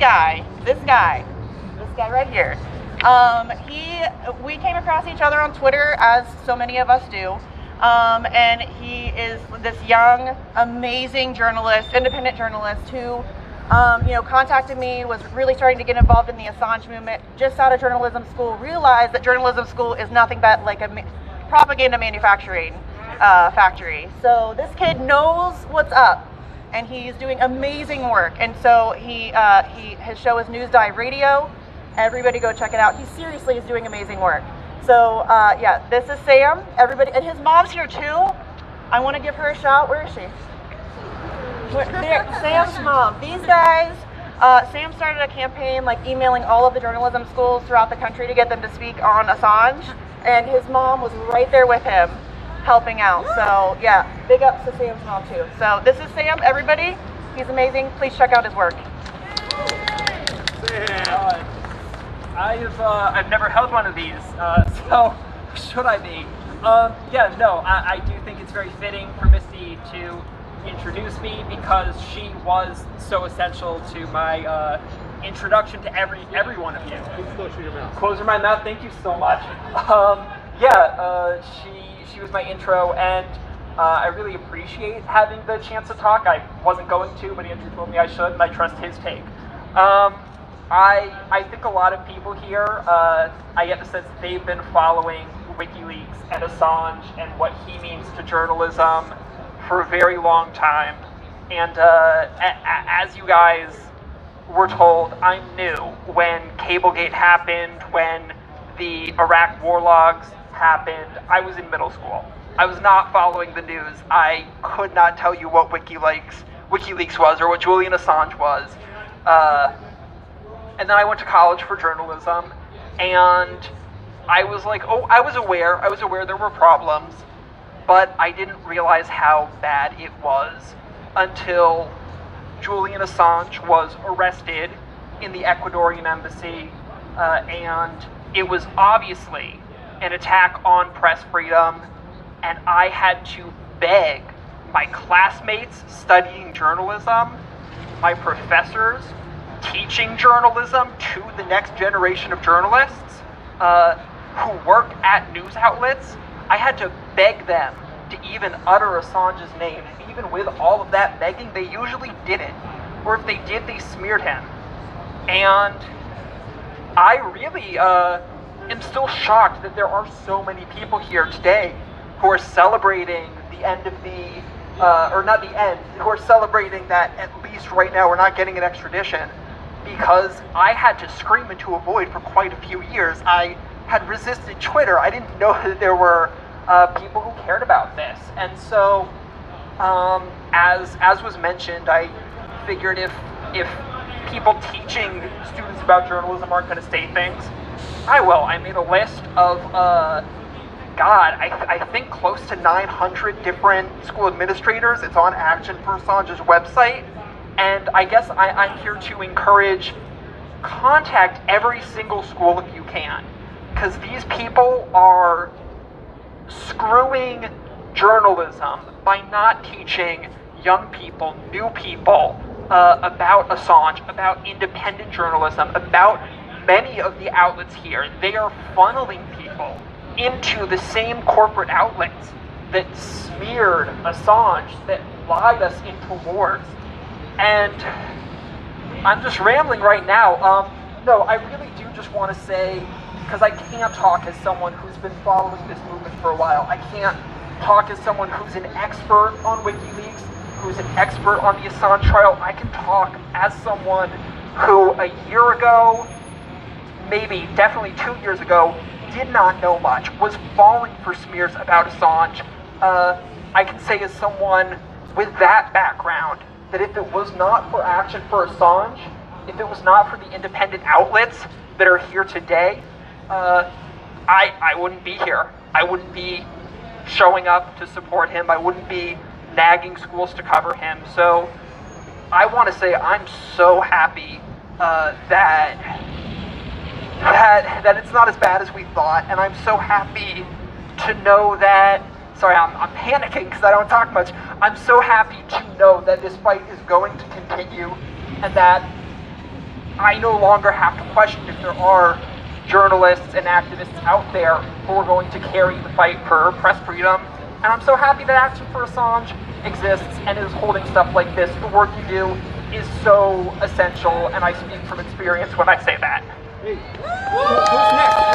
guy right here. We came across each other on Twitter, as so many of us do. And he is this young, amazing journalist, independent journalist who, contacted me, was really starting to get involved in the Assange movement, just out of journalism school, realized that journalism school is nothing but like a propaganda manufacturing factory. So this kid knows what's up, and he's doing amazing work. And so his show is News Dive Radio. Everybody go check it out. He seriously is doing amazing work. So this is Sam. Everybody, and his mom's here too. I want to give her a shout. Where is she? There, Sam's mom. These guys, Sam started a campaign like emailing all of the journalism schools throughout the country to get them to speak on Assange, and his mom was right there with him, helping out. So yeah, big ups to Sam's mom too. So this is Sam, everybody. He's amazing. Please check out his work. I've never held one of these, so should I be? I do think it's very fitting for Misty to introduce me because she was so essential to my introduction to every one of you. Closing your mouth. Closing my mouth. Thank you so much. She was my intro, and I really appreciate having the chance to talk. I wasn't going to, but Andrew told me I should, and I trust his take. I think a lot of people here, I get the sense that they've been following WikiLeaks and Assange and what he means to journalism for a very long time. And as you guys were told, I'm new. When Cablegate happened, when the Iraq war logs happened, I was in middle school. I was not following the news. I could not tell you what WikiLeaks was or what Julian Assange was. And then I went to college for journalism, and I was like, I was aware there were problems, but I didn't realize how bad it was until Julian Assange was arrested in the Ecuadorian embassy, and it was obviously an attack on press freedom, and I had to beg my classmates studying journalism, my professors teaching journalism to the next generation of journalists who work at news outlets. I had to beg them to even utter Assange's name. And even with all of that begging, they usually didn't. Or if they did, they smeared him. And I really am still shocked that there are so many people here today who are celebrating the end of who are celebrating that at least right now we're not getting an extradition, because I had to scream into a void for quite a few years. I had resisted Twitter. I didn't know that there were people who cared about this. And so, as was mentioned, I figured if people teaching students about journalism aren't going to say things, I will. I made a list of, I think close to 900 different school administrators. It's on Action for Assange's website. And I guess I'm here to encourage, contact every single school if you can. Because these people are screwing journalism by not teaching young people, new people, about Assange, about independent journalism, about many of the outlets here. They are funneling people into the same corporate outlets that smeared Assange, that lied us into wars. And I'm just rambling right now. No, I really do just want to say, because I can't talk as someone who's been following this movement for a while. I can't talk as someone who's an expert on WikiLeaks, who's an expert on the Assange trial. I can talk as someone who a year ago, maybe definitely 2 years ago, did not know much, was falling for smears about Assange. I can say as someone with that background, that if it was not for Action for Assange, if it was not for the independent outlets that are here today, I wouldn't be here. I wouldn't be showing up to support him. I wouldn't be nagging schools to cover him. So I want to say I'm so happy that it's not as bad as we thought, and I'm so happy to know that. Sorry, I'm panicking because I don't talk much. I'm so happy to know that this fight is going to continue, and that I no longer have to question if there are journalists and activists out there who are going to carry the fight for press freedom. And I'm so happy that Action for Assange exists and is holding stuff like this. The work you do is so essential, and I speak from experience when I say that. Hey. Who's next?